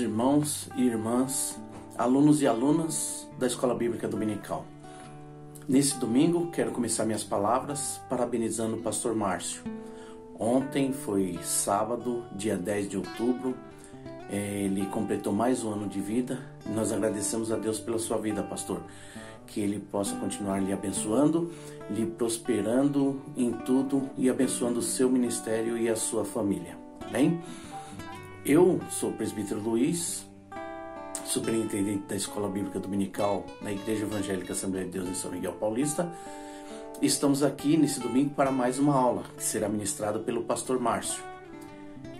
irmãos e irmãs, alunos e alunas da Escola Bíblica Dominical. Nesse domingo, quero começar minhas palavras parabenizando o pastor Márcio. Ontem foi sábado, dia 10 de outubro, ele completou mais um ano de vida e nós agradecemos a Deus pela sua vida, pastor. Que Ele possa continuar lhe abençoando, lhe prosperando em tudo e abençoando o seu ministério e a sua família. Amém? Eu sou o presbítero Luiz, superintendente da Escola Bíblica Dominical na Igreja Evangélica Assembleia de Deus em São Miguel Paulista. Estamos aqui nesse domingo para mais uma aula que será ministrada pelo pastor Márcio.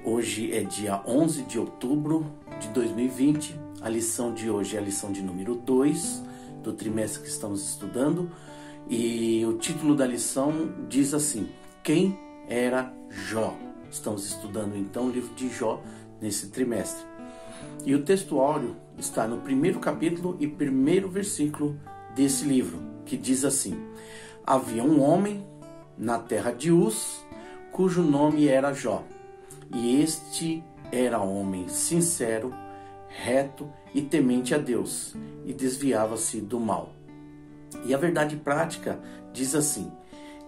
Hoje é dia 11 de outubro de 2020. A lição de hoje é a lição de número 2 do trimestre que estamos estudando. E o título da lição diz assim: Quem era Jó? Estamos estudando então o livro de Jó nesse trimestre. E o texto áureo está no primeiro capítulo e primeiro versículo desse livro, que diz assim: Havia um homem na terra de Uz, cujo nome era Jó. E este era homem sincero, reto e temente a Deus, e desviava-se do mal. E a verdade prática diz assim: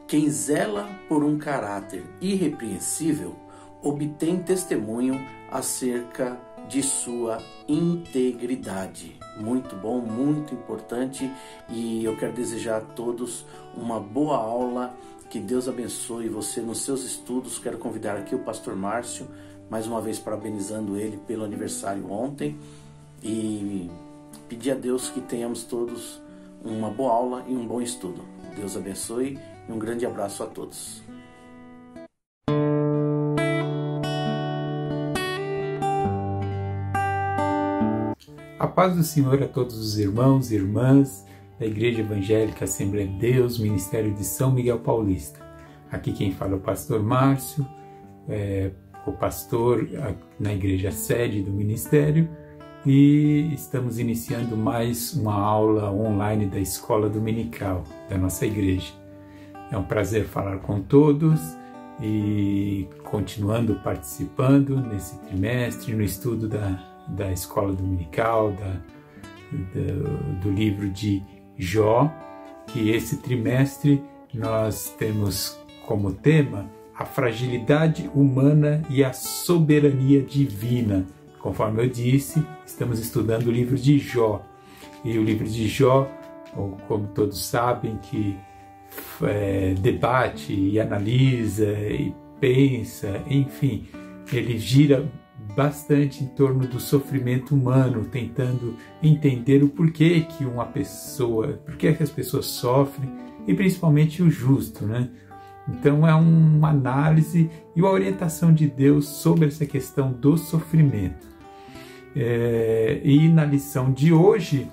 Quem zela por um caráter irrepreensível obtém testemunho acerca de sua integridade. Muito bom, muito importante, e eu quero desejar a todos uma boa aula. Que Deus abençoe você nos seus estudos. Quero convidar aqui o pastor Márcio, mais uma vez parabenizando ele pelo aniversário ontem, e pedir a Deus que tenhamos todos uma boa aula e um bom estudo. Deus abençoe e um grande abraço a todos. A paz do Senhor a todos os irmãos e irmãs da Igreja Evangélica Assembleia de Deus, Ministério de São Miguel Paulista. Aqui quem fala é o pastor Márcio, o pastor na igreja sede do Ministério, e estamos iniciando mais uma aula online da Escola Dominical da nossa igreja. É um prazer falar com todos e continuando participando nesse trimestre no estudo da Escola Dominical, do livro de Jó, que esse trimestre nós temos como tema a fragilidade humana e a soberania divina. Conforme eu disse, estamos estudando o livro de Jó. E o livro de Jó, como todos sabem, que debate e analisa e pensa, enfim, ele gira bastante em torno do sofrimento humano, tentando entender o porquê que as pessoas sofrem, e principalmente o justo, né? Então é uma análise e uma orientação de Deus sobre essa questão do sofrimento. E na lição de hoje,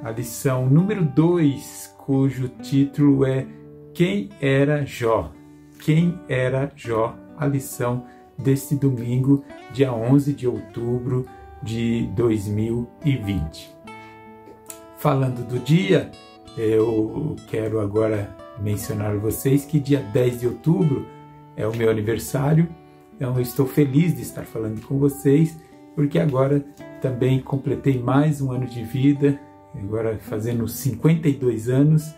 a lição número 2, cujo título é Quem era Jó? Quem era Jó? A lição deste domingo, dia 11 de outubro de 2020. Falando do dia, eu quero agora mencionar a vocês que dia 10 de outubro é o meu aniversário, então eu estou feliz de estar falando com vocês, porque agora também completei mais um ano de vida, agora fazendo 52 anos,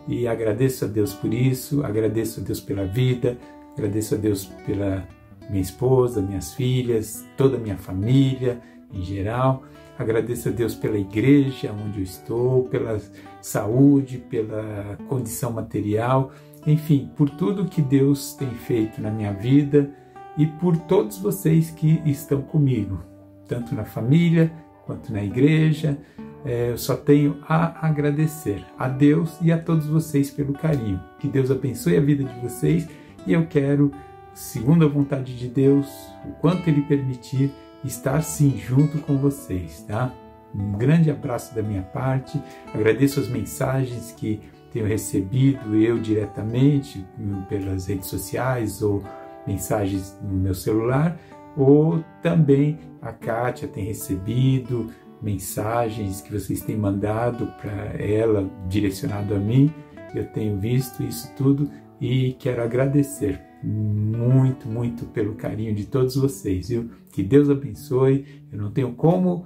e agradeço a Deus por isso, agradeço a Deus pela vida, agradeço a Deus pela minha esposa, minhas filhas, toda a minha família em geral. Agradeço a Deus pela igreja onde eu estou, pela saúde, pela condição material, enfim, por tudo que Deus tem feito na minha vida e por todos vocês que estão comigo, tanto na família quanto na igreja. Eu só tenho a agradecer a Deus e a todos vocês pelo carinho. Que Deus abençoe a vida de vocês, e eu quero, segundo a vontade de Deus, o quanto Ele permitir, estar sim junto com vocês, tá? Um grande abraço da minha parte, agradeço as mensagens que tenho recebido eu diretamente pelas redes sociais ou mensagens no meu celular, ou também a Kátia tem recebido mensagens que vocês têm mandado para ela, direcionado a mim. Eu tenho visto isso tudo e quero agradecer muito, muito pelo carinho de todos vocês, viu? Que Deus abençoe. Eu não tenho como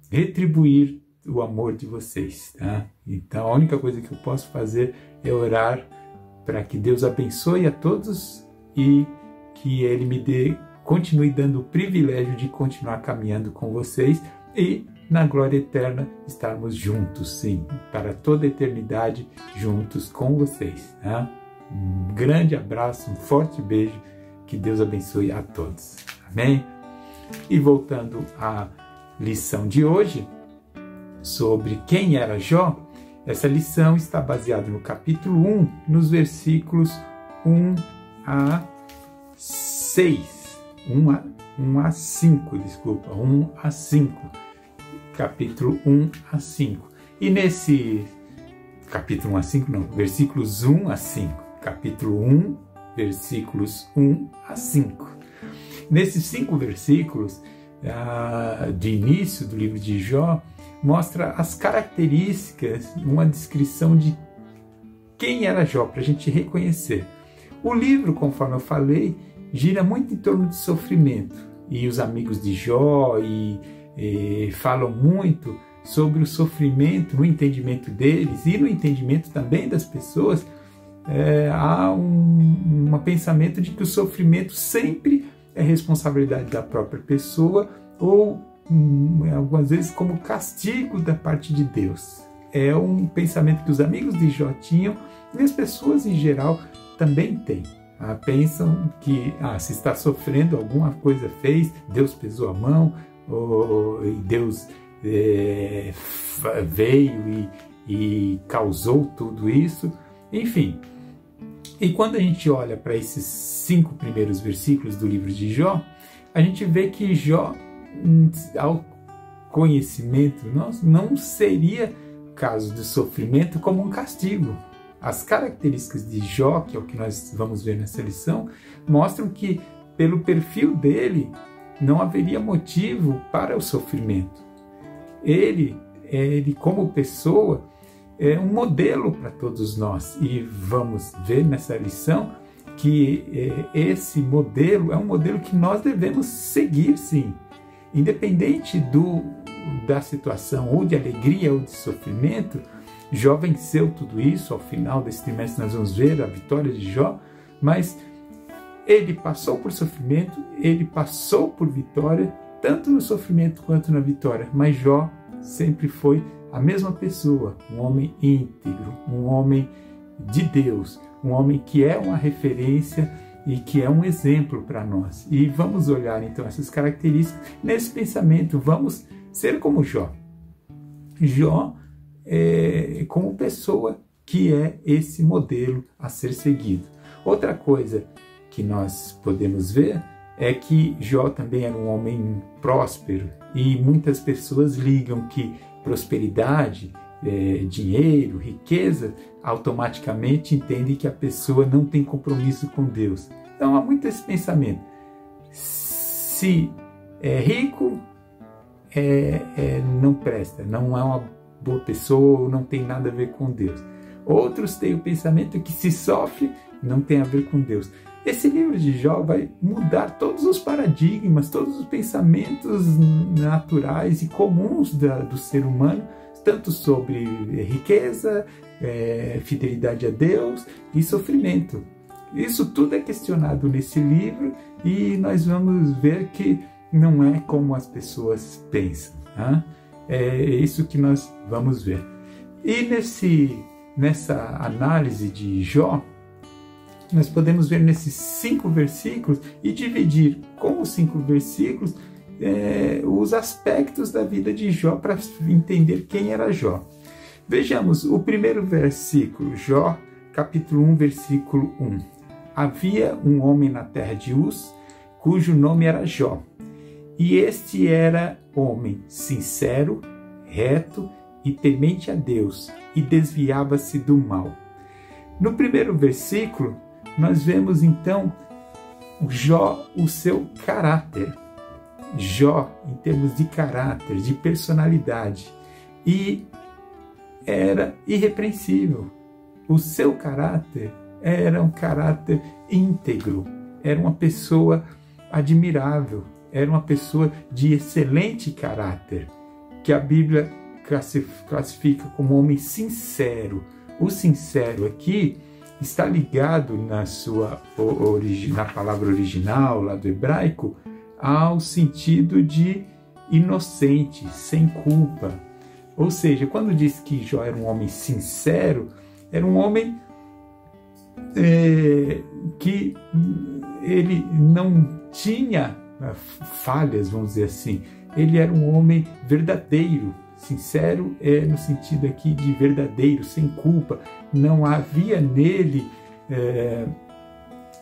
retribuir o amor de vocês, tá? Então a única coisa que eu posso fazer é orar para que Deus abençoe a todos e que Ele me continue dando o privilégio de continuar caminhando com vocês e na glória eterna estarmos juntos, sim, para toda a eternidade juntos com vocês, tá? Um grande abraço, um forte beijo, que Deus abençoe a todos, amém? E voltando à lição de hoje, sobre quem era Jó, essa lição está baseada no capítulo 1, nos versículos 1 a 6, 1 a 5, desculpa, 1 a 5, capítulo 1 a 5. E nesse capítulo 1 a 5, não, versículos 1 a 5, capítulo 1, versículos 1 a 5. Nesses 5 versículos de início do livro de Jó, mostra as características, uma descrição de quem era Jó, para a gente reconhecer. O livro, conforme eu falei, gira muito em torno de sofrimento. E os amigos de Jó falam muito sobre o sofrimento no entendimento deles e no entendimento também das pessoas. Há um pensamento de que o sofrimento sempre é responsabilidade da própria pessoa ou algumas vezes como castigo da parte de Deus. É um pensamento que os amigos de Jó tinham e as pessoas em geral também têm. Pensam que se está sofrendo, alguma coisa fez, Deus pesou a mão, e Deus veio e causou tudo isso, enfim. E quando a gente olha para esses 5 primeiros versículos do livro de Jó, a gente vê que Jó, ao conhecimento nosso, não seria caso de sofrimento como um castigo. As características de Jó, que é o que nós vamos ver nessa lição, mostram que pelo perfil dele não haveria motivo para o sofrimento. Ele como pessoa, é um modelo para todos nós e vamos ver nessa lição que esse modelo é um modelo que nós devemos seguir, sim. Independente da situação ou de alegria ou de sofrimento, Jó venceu tudo isso. Ao final desse trimestre nós vamos ver a vitória de Jó, mas ele passou por sofrimento, ele passou por vitória, tanto no sofrimento quanto na vitória, mas Jó sempre foi a mesma pessoa, um homem íntegro, um homem de Deus, um homem que é uma referência e que é um exemplo para nós. E vamos olhar então essas características nesse pensamento, vamos ser como Jó. Jó como pessoa que é esse modelo a ser seguido. Outra coisa que nós podemos ver é que Jó também era um homem próspero e muitas pessoas ligam que prosperidade, dinheiro, riqueza, automaticamente entendem que a pessoa não tem compromisso com Deus. Então há muito esse pensamento. Se é rico, não presta, não é uma boa pessoa ou não tem nada a ver com Deus. Outros têm o pensamento que se sofre, não tem a ver com Deus. Esse livro de Jó vai mudar todos os paradigmas, todos os pensamentos naturais e comuns do ser humano, tanto sobre riqueza, fidelidade a Deus e sofrimento. Isso tudo é questionado nesse livro e nós vamos ver que não é como as pessoas pensam. Tá? É isso que nós vamos ver. E nessa análise de Jó, nós podemos ver nesses 5 versículos e dividir com os 5 versículos os aspectos da vida de Jó para entender quem era Jó. Vejamos o primeiro versículo, Jó, capítulo 1, versículo 1. Havia um homem na terra de Uz, cujo nome era Jó. E este era homem sincero, reto e temente a Deus, e desviava-se do mal. No primeiro versículo, nós vemos então Jó, o seu caráter. Jó, em termos de caráter, de personalidade, e era irrepreensível. O seu caráter era um caráter íntegro, era uma pessoa admirável, era uma pessoa de excelente caráter, que a Bíblia classifica como homem sincero. O sincero aqui está ligado na palavra original, lá do hebraico, ao sentido de inocente, sem culpa. Ou seja, quando diz que Jó era um homem sincero, era um homem que ele não tinha falhas, vamos dizer assim. Ele era um homem verdadeiro. Sincero no sentido aqui de verdadeiro, sem culpa. Não havia nele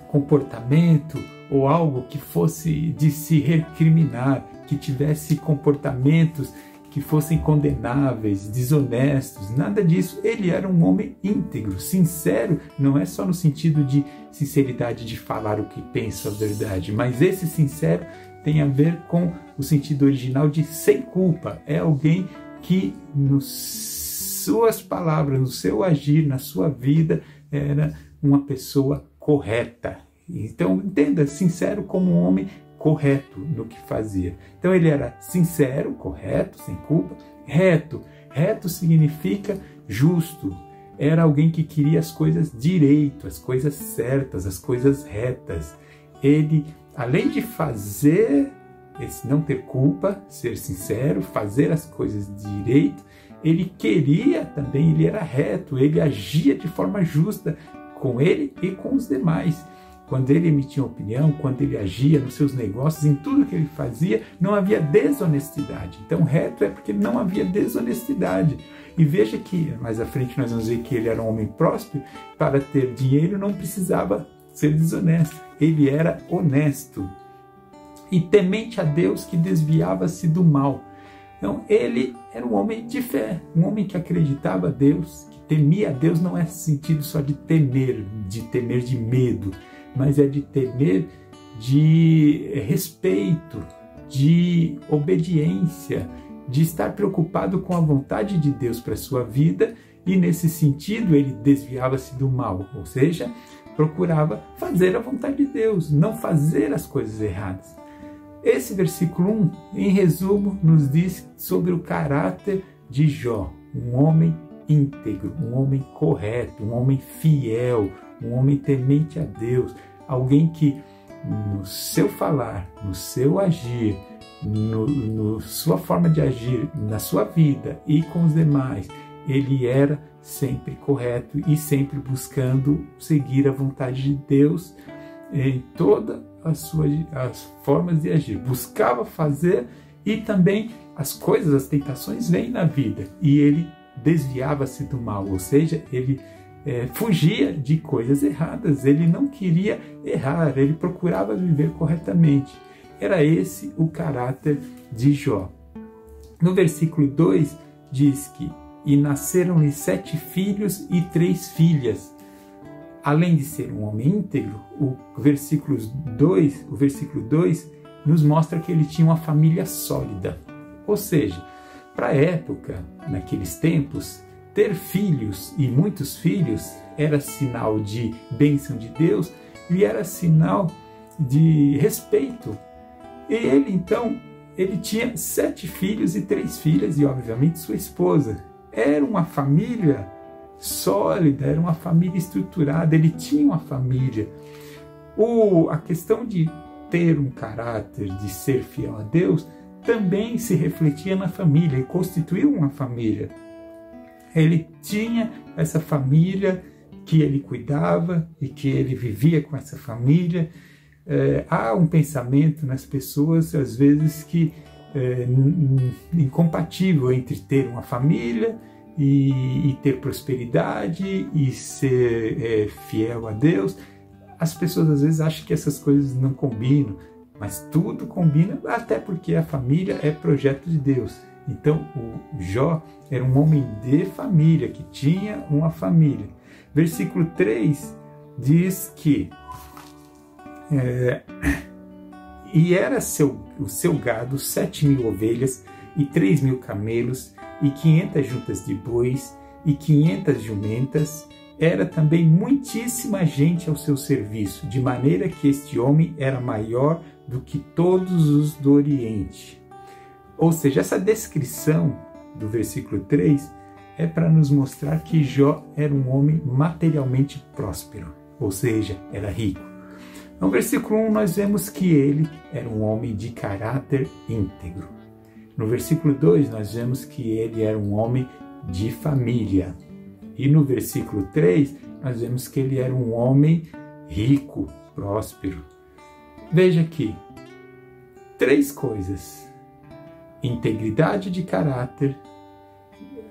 comportamento ou algo que fosse de se recriminar, que tivesse comportamentos que fossem condenáveis, desonestos, nada disso. Ele era um homem íntegro, sincero, não é só no sentido de sinceridade de falar o que pensa a verdade, mas esse sincero tem a ver com o sentido original de sem culpa. É alguém que nas suas palavras, no seu agir, na sua vida, era uma pessoa correta. Então, entenda, sincero como um homem correto no que fazia. Então, ele era sincero, correto, sem culpa, reto. Reto significa justo. Era alguém que queria as coisas direito, as coisas certas, as coisas retas. Ele, além de fazer, não ter culpa, ser sincero, fazer as coisas direito, ele queria também, ele era reto, ele agia de forma justa com ele e com os demais. Quando ele emitia uma opinião, quando ele agia nos seus negócios, em tudo que ele fazia, não havia desonestidade. Então, reto é porque não havia desonestidade. E veja que, mais à frente, nós vamos ver que ele era um homem próspero. Para ter dinheiro, não precisava ser desonesto. Ele era honesto. E temente a Deus, que desviava-se do mal. Então, ele era um homem de fé, um homem que acreditava a Deus, que temia a Deus. Não é sentido só de temer de medo, mas é de temer de respeito, de obediência, de estar preocupado com a vontade de Deus para a sua vida, e nesse sentido ele desviava-se do mal, ou seja, procurava fazer a vontade de Deus, não fazer as coisas erradas. Esse versículo 1, em resumo, nos diz sobre o caráter de Jó, um homem íntegro, um homem correto, um homem fiel, um homem temente a Deus, alguém que no seu falar, no seu agir, no sua forma de agir na sua vida e com os demais, ele era sempre correto e sempre buscando seguir a vontade de Deus em todas as formas de agir. Buscava fazer, e também as coisas, as tentações vêm na vida, e ele desviava-se do mal, ou seja, ele fugia de coisas erradas, ele não queria errar, ele procurava viver corretamente. Era esse o caráter de Jó. No versículo 2 diz que: e nasceram-lhe 7 filhos e 3 filhas. Além de ser um homem íntegro, o versículo 2 nos mostra que ele tinha uma família sólida. Ou seja, para a época, naqueles tempos, ter filhos e muitos filhos era sinal de bênção de Deus e era sinal de respeito. E ele, então, ele tinha 7 filhos e 3 filhas e, obviamente, sua esposa. Era uma família sólida, era uma família estruturada, ele tinha uma família. A questão de ter um caráter, de ser fiel a Deus, também se refletia na família, ele constituiu uma família. Ele tinha essa família que ele cuidava e que ele vivia com essa família. Há um pensamento nas pessoas, às vezes, que incompatível entre ter uma família e ter prosperidade e ser fiel a Deus. As pessoas às vezes acham que essas coisas não combinam, mas tudo combina, até porque a família é projeto de Deus. Então, o Jó era um homem de família, que tinha uma família. Versículo 3 diz que e era o seu gado 7.000 ovelhas e 3.000 camelos e 500 juntas de bois e 500 jumentas, era também muitíssima gente ao seu serviço, de maneira que este homem era maior do que todos os do Oriente. Ou seja, essa descrição do versículo 3 é para nos mostrar que Jó era um homem materialmente próspero, ou seja, era rico. No versículo 1 nós vemos que ele era um homem de caráter íntegro. No versículo 2 nós vemos que ele era um homem de família. E no versículo 3 nós vemos que ele era um homem rico, próspero. Veja aqui, 3 coisas: integridade de caráter,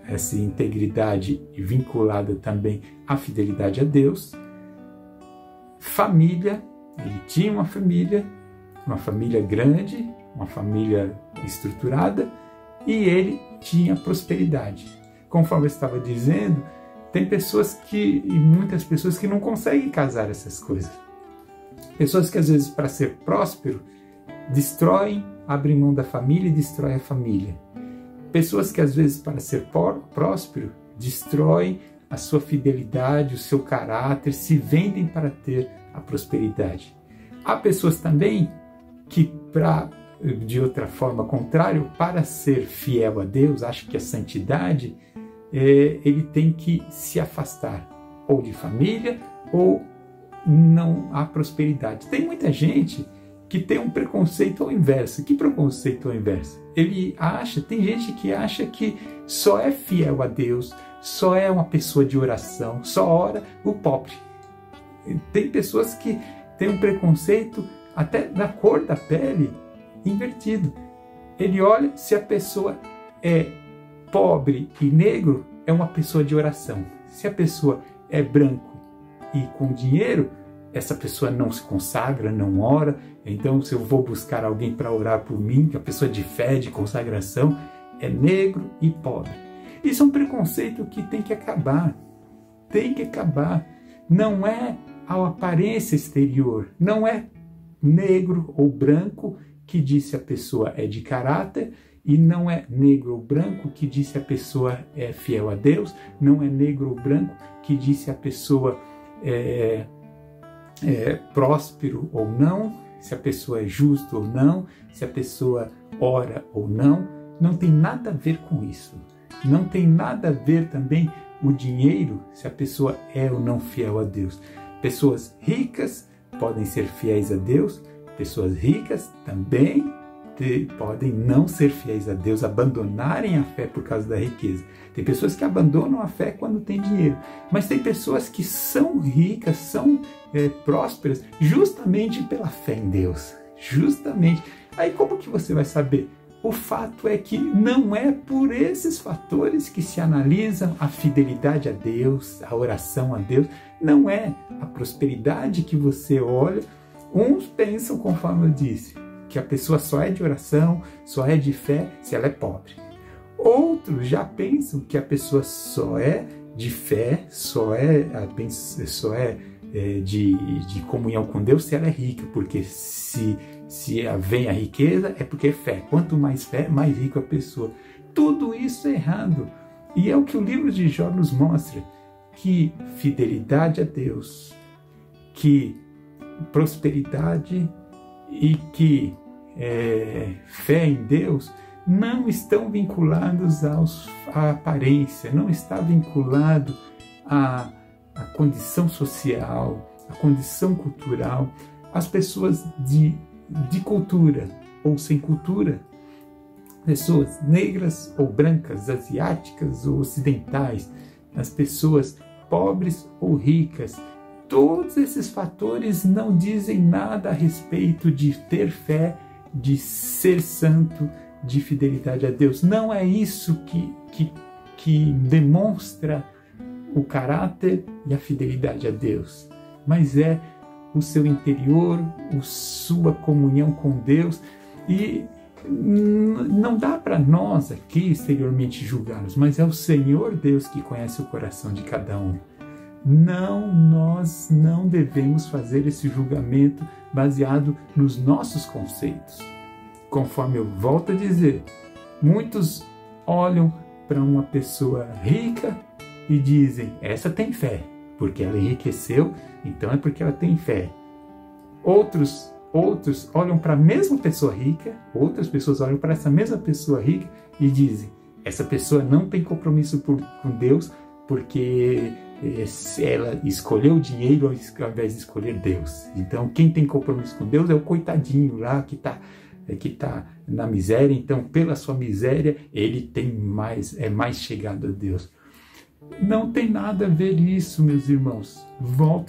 essa integridade vinculada também à fidelidade a Deus, família, ele tinha uma família grande, uma família estruturada, e ele tinha prosperidade. Conforme eu estava dizendo, tem muitas pessoas que não conseguem casar essas coisas. Pessoas que às vezes, para ser próspero, destroem, abrem mão da família e destroem a família. Pessoas que às vezes, para ser próspero, destroem a sua fidelidade, o seu caráter, se vendem para ter a prosperidade. Há pessoas também que, de outra forma contrária, para ser fiel a Deus, acho que a santidade, ele tem que se afastar ou de família ou não há prosperidade. Tem muita gente que tem um preconceito ao inverso. Que preconceito ao inverso? Tem gente que acha que só é fiel a Deus, só é uma pessoa de oração, só ora o pobre. Tem pessoas que têm um preconceito até da cor da pele invertido. Ele olha, se a pessoa é pobre e negro, é uma pessoa de oração. Se a pessoa é branco e com dinheiro, essa pessoa não se consagra, não ora. Então, se eu vou buscar alguém para orar por mim, que a pessoa de fé, de consagração, é negro e pobre. Isso é um preconceito que tem que acabar. Tem que acabar. Não é a aparência exterior, não é negro ou branco que diz se a pessoa é de caráter, e não é negro ou branco que diz se a pessoa é fiel a Deus, não é negro ou branco que diz se a pessoa é próspero ou não, se a pessoa é justa ou não, se a pessoa ora ou não. Não tem nada a ver com isso. Não tem nada a ver também o dinheiro, se a pessoa é ou não fiel a Deus. Pessoas ricas podem ser fiéis a Deus, pessoas ricas também podem não ser fiéis a Deus, abandonarem a fé por causa da riqueza. Tem pessoas que abandonam a fé quando tem dinheiro, mas tem pessoas que são ricas, são prósperas justamente pela fé em Deus. Justamente. Aí como que você vai saber? O fato é que não é por esses fatores que se analisam a fidelidade a Deus, a oração a Deus. Não é a prosperidade que você olha. Uns pensam, conforme eu disse, que a pessoa só é de oração, só é de fé se ela é pobre. Outros já pensam que a pessoa só é de fé, só é de comunhão com Deus se ela é rica, porque se vem a riqueza é porque é fé. Quanto mais fé, mais rica a pessoa. Tudo isso é errado. E é o que o livro de Jó nos mostra, que fidelidade a Deus, que prosperidade e que fé em Deus não estão vinculados à aparência, não está vinculado à condição social, à condição cultural. As pessoas de cultura ou sem cultura, pessoas negras ou brancas, asiáticas ou ocidentais, as pessoas pobres ou ricas, todos esses fatores não dizem nada a respeito de ter fé, de ser santo, de fidelidade a Deus. Não é isso que demonstra o caráter e a fidelidade a Deus, mas é o seu interior, a sua comunhão com Deus. E não dá para nós aqui exteriormente julgarmos, mas é o Senhor Deus que conhece o coração de cada um. Nós não devemos fazer esse julgamento baseado nos nossos conceitos. Conforme eu volto a dizer, muitos olham para uma pessoa rica e dizem, essa tem fé, porque ela enriqueceu, então é porque ela tem fé. Outros olham para a mesma pessoa rica, outras pessoas olham para essa mesma pessoa rica e dizem, essa pessoa não tem compromisso com Deus porque ela escolheu o dinheiro ao invés de escolher Deus. Então quem tem compromisso com Deus é o coitadinho lá que está na miséria, então pela sua miséria ele é mais chegado a Deus. Não tem nada a ver isso, meus irmãos.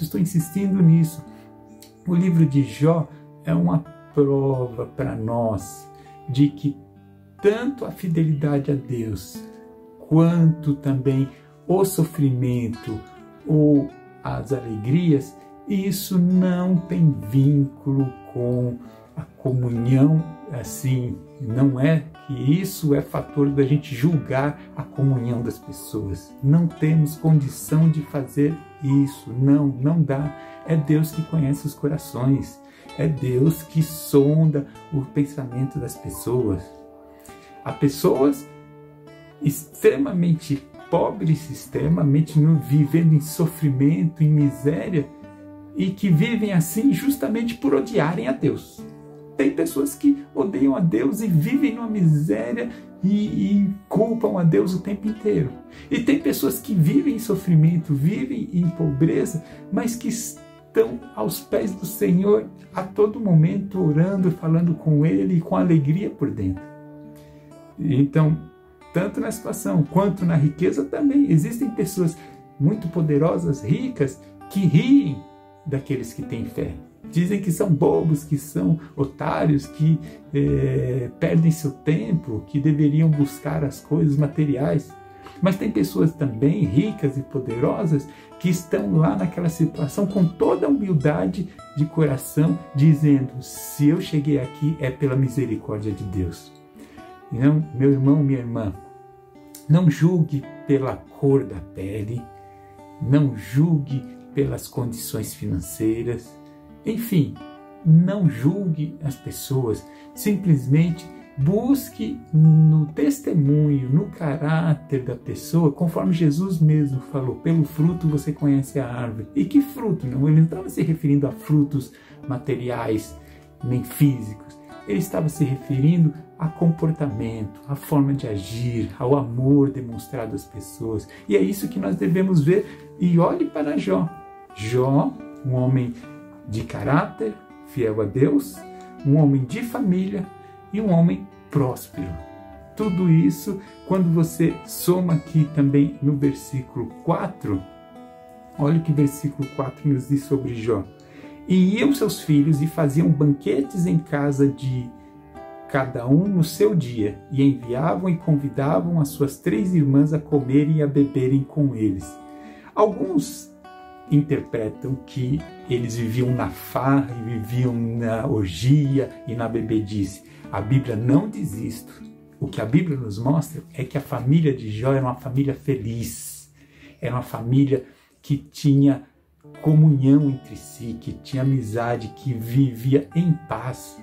Estou insistindo nisso. O livro de Jó é uma prova para nós de que tanto a fidelidade a Deus, quanto também o sofrimento ou as alegrias, isso não tem vínculo com a comunhão, assim, não é que isso é fator da gente julgar a comunhão das pessoas. Não temos condição de fazer isso, não dá. É Deus que conhece os corações, é Deus que sonda o pensamento das pessoas. Há pessoas extremamente pobres, extremamente vivendo em sofrimento, em miséria, e que vivem assim justamente por odiarem a Deus. Tem pessoas que odeiam a Deus e vivem numa miséria e culpam a Deus o tempo inteiro. E tem pessoas que vivem em sofrimento, vivem em pobreza, mas que estão aos pés do Senhor a todo momento, orando, falando com Ele, com alegria por dentro. Então, tanto na situação quanto na riqueza também, existem pessoas muito poderosas, ricas, que riem daqueles que têm fé. Dizem que são bobos, que são otários, que perdem seu tempo, que deveriam buscar as coisas materiais. Mas tem pessoas também ricas e poderosas que estão lá naquela situação com toda a humildade de coração, dizendo, se eu cheguei aqui é pela misericórdia de Deus. Então, meu irmão, minha irmã, não julgue pela cor da pele, não julgue pelas condições financeiras, enfim, não julgue as pessoas, simplesmente busque no testemunho, no caráter da pessoa, conforme Jesus mesmo falou, pelo fruto você conhece a árvore. E que fruto? Não, ele não estava se referindo a frutos materiais, nem físicos. Ele estava se referindo a comportamento, a forma de agir, ao amor demonstrado às pessoas. E é isso que nós devemos ver. E olhe para Jó. Jó, um homem de caráter, fiel a Deus, um homem de família e um homem próspero. Tudo isso, quando você soma aqui também no versículo 4, olha o que o versículo 4 nos diz sobre Jó. E iam seus filhos e faziam banquetes em casa de cada um no seu dia, e enviavam e convidavam as suas 3 irmãs a comerem e a beberem com eles. Alguns interpretam que eles viviam na farra e viviam na orgia e na bebedice. A Bíblia não diz isto. O que a Bíblia nos mostra é que a família de Jó era uma família feliz, era uma família que tinha comunhão entre si, que tinha amizade, que vivia em paz.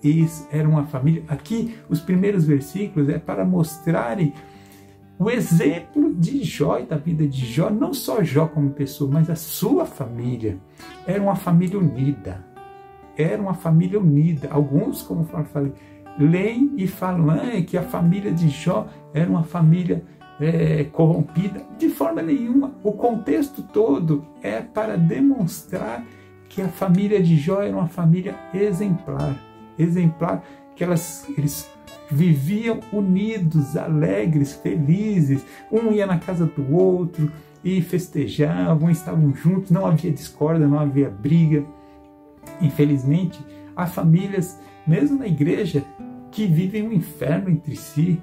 Isso era uma família. Aqui, os primeiros versículos é para mostrarem o exemplo de Jó e da vida de Jó, não só Jó como pessoa, mas a sua família. Era uma família unida. Era uma família unida. Alguns, como eu falei, leem e falam que a família de Jó era uma família corrompida. De forma nenhuma. O contexto todo é para demonstrar que a família de Jó era uma família exemplar. Exemplar, que eles viviam unidos, alegres, felizes. Um ia na casa do outro e festejavam, estavam juntos, não havia discórdia, não havia briga. Infelizmente, há famílias, mesmo na igreja, que vivem um inferno entre si.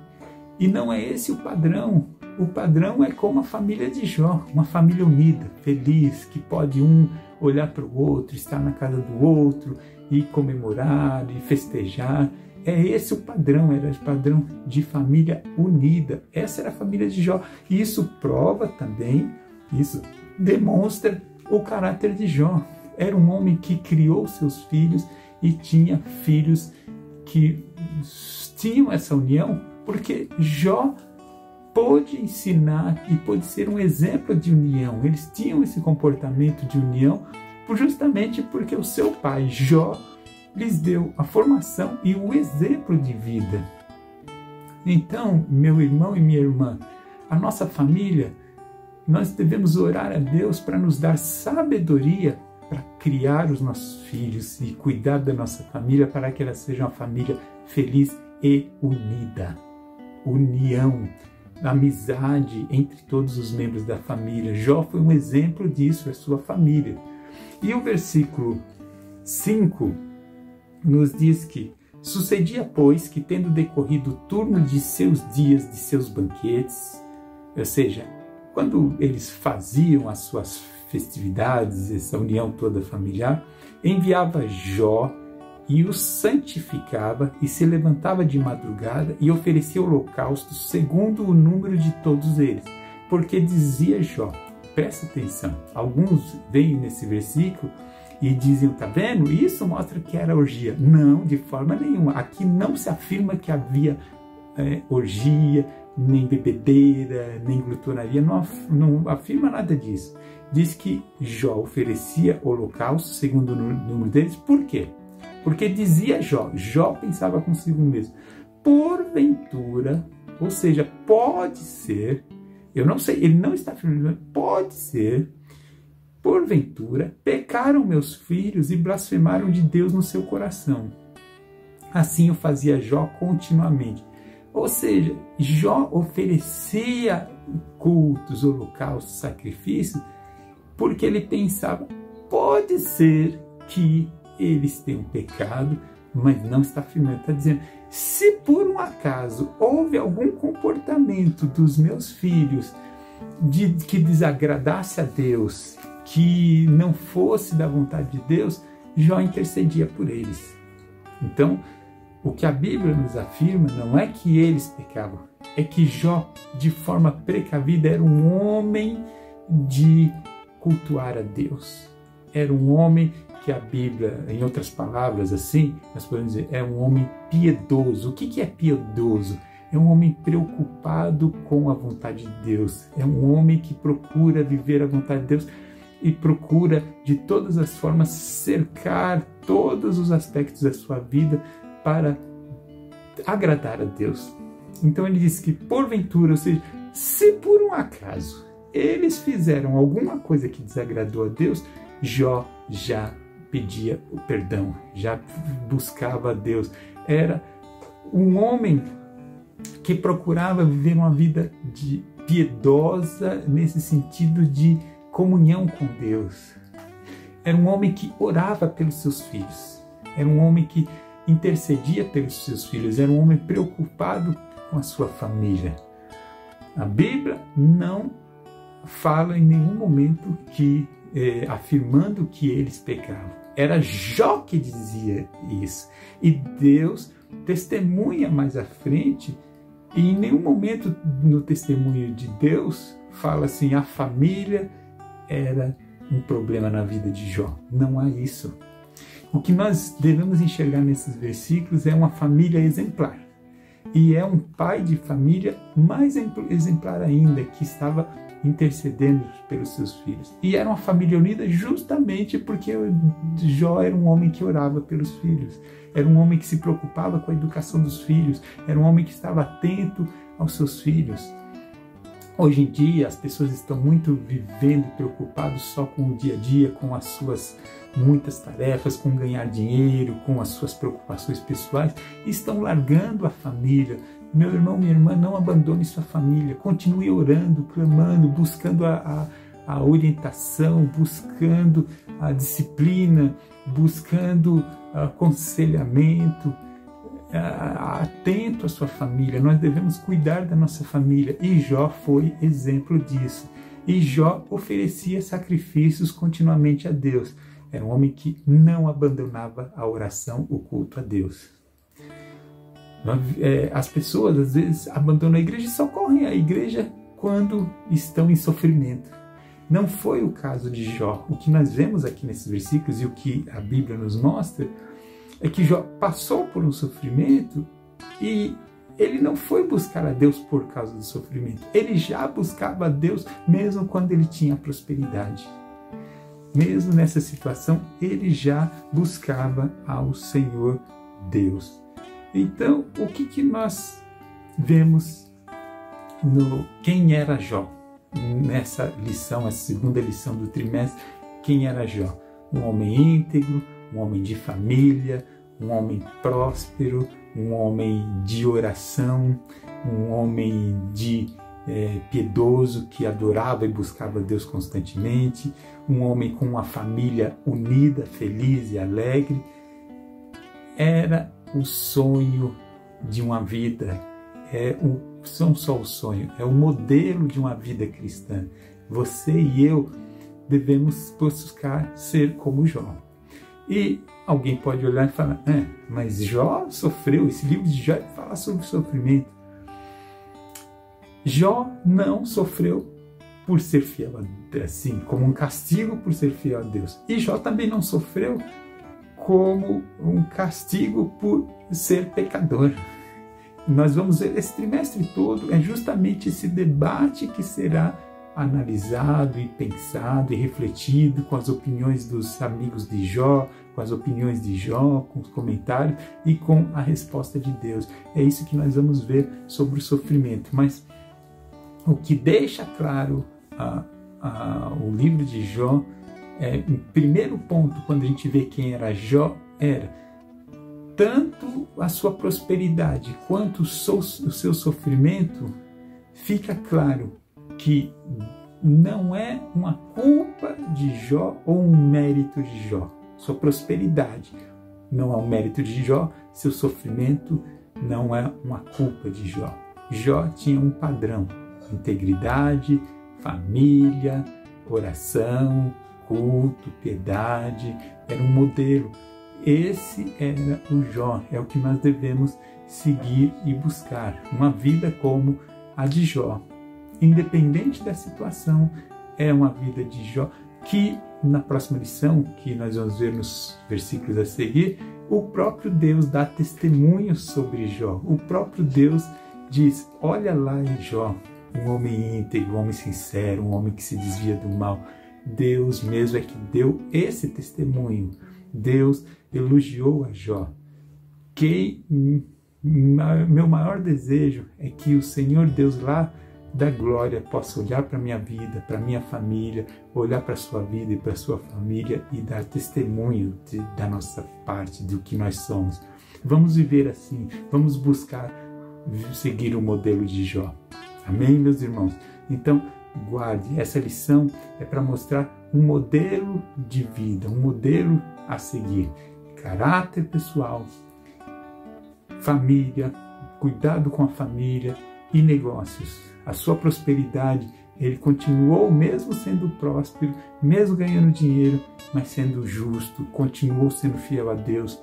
E não é esse o padrão. O padrão é como a família de Jó, uma família unida, feliz, que pode um olhar para o outro, estar na casa do outro e comemorar e festejar. É esse o padrão, era o padrão de família unida. Essa era a família de Jó. E isso prova também, isso demonstra o caráter de Jó. Era um homem que criou seus filhos e tinha filhos que tinham essa união, porque Jó pôde ensinar e pôde ser um exemplo de união. Eles tinham esse comportamento de união justamente porque o seu pai, Jó, lhes deu a formação e o exemplo de vida. Então, meu irmão e minha irmã, a nossa família, nós devemos orar a Deus para nos dar sabedoria para criar os nossos filhos e cuidar da nossa família para que ela seja uma família feliz e unida. União, amizade entre todos os membros da família. Jó foi um exemplo disso, a sua família. E o versículo 5 nos diz que sucedia, pois, que tendo decorrido o turno de seus dias, de seus banquetes, ou seja, quando eles faziam as suas festividades, essa união toda familiar, enviava Jó e os santificava e se levantava de madrugada e oferecia holocaustos segundo o número de todos eles. Porque dizia Jó, presta atenção, alguns veem nesse versículo e dizem, tá vendo? Isso mostra que era orgia. Não, de forma nenhuma. Aqui não se afirma que havia orgia, nem bebedeira, nem glutonaria. Não afirma nada disso. Diz que Jó oferecia holocausto segundo o número deles. Por quê? Porque dizia Jó pensava consigo mesmo, porventura, ou seja, pode ser, eu não sei, ele não está afirmando, pode ser, porventura, pecaram meus filhos e blasfemaram de Deus no seu coração. Assim o fazia Jó continuamente. Ou seja, Jó oferecia cultos, holocaustos, sacrifícios, porque ele pensava, pode ser que eles tenham pecado, mas não está afirmando, está dizendo, se por um acaso houve algum comportamento dos meus filhos que desagradasse a Deus, que não fosse da vontade de Deus, Jó intercedia por eles. Então, o que a Bíblia nos afirma não é que eles pecavam, é que Jó, de forma precavida, era um homem de cultuar a Deus. Era um homem que a Bíblia, em outras palavras assim, nós podemos dizer, é um homem piedoso. O que é piedoso? É um homem preocupado com a vontade de Deus. É um homem que procura viver a vontade de Deus e procura de todas as formas cercar todos os aspectos da sua vida para agradar a Deus. Então ele diz que porventura, ou seja, se por um acaso eles fizeram alguma coisa que desagradou a Deus, Jó já pedia o perdão, já buscava a Deus. Era um homem que procurava viver uma vida piedosa nesse sentido de comunhão com Deus. Era um homem que orava pelos seus filhos. Era um homem que intercedia pelos seus filhos. Era um homem preocupado com a sua família. A Bíblia não fala em nenhum momento afirmando que eles pecavam. Era Jó que dizia isso. E Deus testemunha mais à frente, e em nenhum momento no testemunho de Deus fala assim, a família era um problema na vida de Jó. Não há isso. O que nós devemos enxergar nesses versículos é uma família exemplar. E é um pai de família mais exemplar ainda, que estava intercedendo pelos seus filhos. E era uma família unida justamente porque Jó era um homem que orava pelos filhos. Era um homem que se preocupava com a educação dos filhos. Era um homem que estava atento aos seus filhos. Hoje em dia, as pessoas estão muito vivendo preocupados só com o dia a dia, com as suas muitas tarefas, com ganhar dinheiro, com as suas preocupações pessoais, e estão largando a família. Meu irmão, minha irmã, não abandone sua família. Continue orando, clamando, buscando a orientação, buscando a disciplina, buscando aconselhamento, atento à sua família. Nós devemos cuidar da nossa família, e Jó foi exemplo disso. E Jó oferecia sacrifícios continuamente a Deus. Era um homem que não abandonava a oração, o culto a Deus. As pessoas às vezes abandonam a igreja e socorrem a igreja quando estão em sofrimento. Não foi o caso de Jó. O que nós vemos aqui nesses versículos e o que a Bíblia nos mostra é que Jó passou por um sofrimento e ele não foi buscar a Deus por causa do sofrimento. Ele já buscava a Deus mesmo quando ele tinha prosperidade. Mesmo nessa situação, ele já buscava ao Senhor Deus. Então, o que nós vemos no quem era Jó? Nessa lição, a segunda lição do trimestre, quem era Jó? Um homem íntegro, um homem de família, um homem próspero, um homem de oração, um homem piedoso que adorava e buscava Deus constantemente, um homem com uma família unida, feliz e alegre. Era o sonho de uma vida, não só o sonho, é o modelo de uma vida cristã. Você e eu devemos buscar ser como Jó. E alguém pode olhar e falar, mas Jó sofreu, esse livro de Jó fala sobre sofrimento. Jó não sofreu por ser fiel a Deus, assim, como um castigo por ser fiel a Deus. E Jó também não sofreu como um castigo por ser pecador. Nós vamos ver esse trimestre todo, é justamente esse debate que será analisado e pensado e refletido com as opiniões dos amigos de Jó, com as opiniões de Jó, com os comentários e com a resposta de Deus. É isso que nós vamos ver sobre o sofrimento. Mas o que deixa claro o livro de Jó, o primeiro ponto, quando a gente vê quem era Jó, era tanto a sua prosperidade quanto o seu sofrimento, fica claro que não é uma culpa de Jó ou um mérito de Jó. Sua prosperidade não é um mérito de Jó, seu sofrimento não é uma culpa de Jó. Jó tinha um padrão: integridade, família, oração, culto, piedade, era um modelo. Esse era o Jó, é o que nós devemos seguir e buscar, uma vida como a de Jó. Independente da situação, é uma vida de Jó, que na próxima lição, que nós vamos ver nos versículos a seguir, o próprio Deus dá testemunho sobre Jó. O próprio Deus diz, olha lá Jó, um homem íntegro, um homem sincero, um homem que se desvia do mal. Deus mesmo é que deu esse testemunho. Deus elogiou a Jó. Meu maior desejo é que o Senhor Deus lá da glória possa olhar para a minha vida, para a minha família, olhar para a sua vida e para a sua família e dar testemunho da nossa parte, do que nós somos. Vamos viver assim, vamos buscar seguir o modelo de Jó. Amém, meus irmãos? Então, guarde, essa lição é para mostrar um modelo de vida, um modelo a seguir. Caráter pessoal, família, cuidado com a família e negócios. A sua prosperidade, ele continuou mesmo sendo próspero, mesmo ganhando dinheiro, mas sendo justo, continuou sendo fiel a Deus.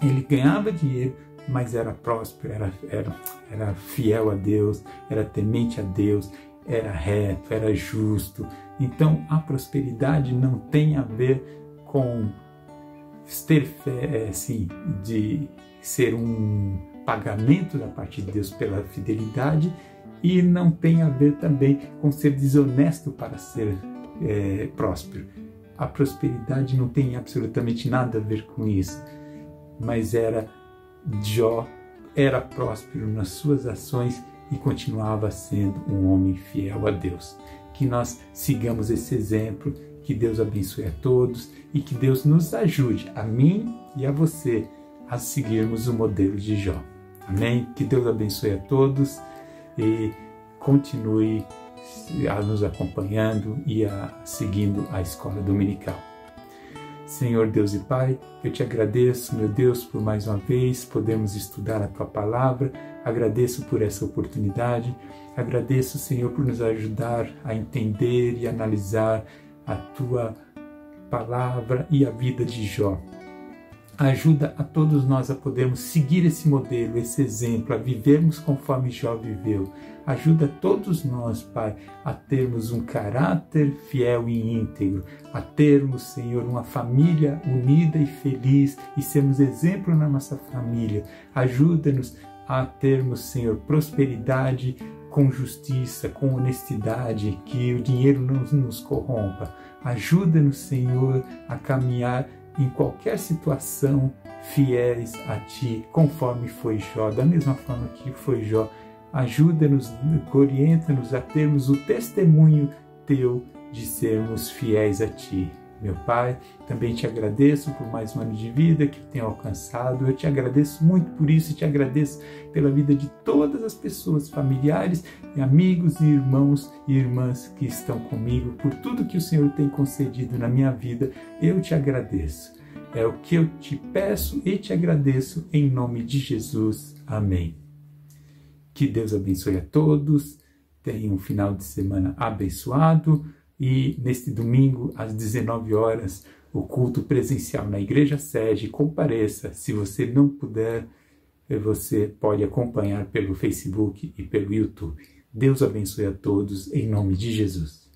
Ele ganhava dinheiro, mas era próspero, era fiel a Deus, era temente a Deus, era reto, era justo. Então, a prosperidade não tem a ver com ter fé, assim, de ser um pagamento da parte de Deus pela fidelidade, e não tem a ver também com ser desonesto para ser próspero. A prosperidade não tem absolutamente nada a ver com isso, mas Jó era próspero nas suas ações e continuava sendo um homem fiel a Deus. Que nós sigamos esse exemplo, que Deus abençoe a todos e que Deus nos ajude, a mim e a você, a seguirmos o modelo de Jó. Amém? Que Deus abençoe a todos e continue nos acompanhando e seguindo a escola dominical. Senhor Deus e Pai, eu te agradeço, meu Deus, por mais uma vez podermos estudar a Tua Palavra. Agradeço por essa oportunidade. Agradeço, Senhor, por nos ajudar a entender e analisar a Tua Palavra e a vida de Jó. Ajuda a todos nós a podermos seguir esse modelo, esse exemplo, a vivermos conforme Jó viveu. Ajuda todos nós, Pai, a termos um caráter fiel e íntegro, a termos, Senhor, uma família unida e feliz e sermos exemplo na nossa família. Ajuda-nos a termos, Senhor, prosperidade com justiça, com honestidade, que o dinheiro não nos corrompa. Ajuda-nos, Senhor, a caminhar em qualquer situação fiéis a Ti, conforme foi Jó, da mesma forma que foi Jó. Ajuda-nos, orienta-nos a termos o testemunho Teu de sermos fiéis a Ti. Meu Pai, também te agradeço por mais um ano de vida que eu tenho alcançado. Eu te agradeço muito por isso e te agradeço pela vida de todas as pessoas, familiares, amigos e irmãos e irmãs que estão comigo, por tudo que o Senhor tem concedido na minha vida. Eu te agradeço. É o que eu te peço e te agradeço em nome de Jesus. Amém. Que Deus abençoe a todos. Tenham um final de semana abençoado. E neste domingo, às 19 horas, o culto presencial na Igreja Sede. Compareça. Se você não puder, você pode acompanhar pelo Facebook e pelo YouTube. Deus abençoe a todos, em nome de Jesus.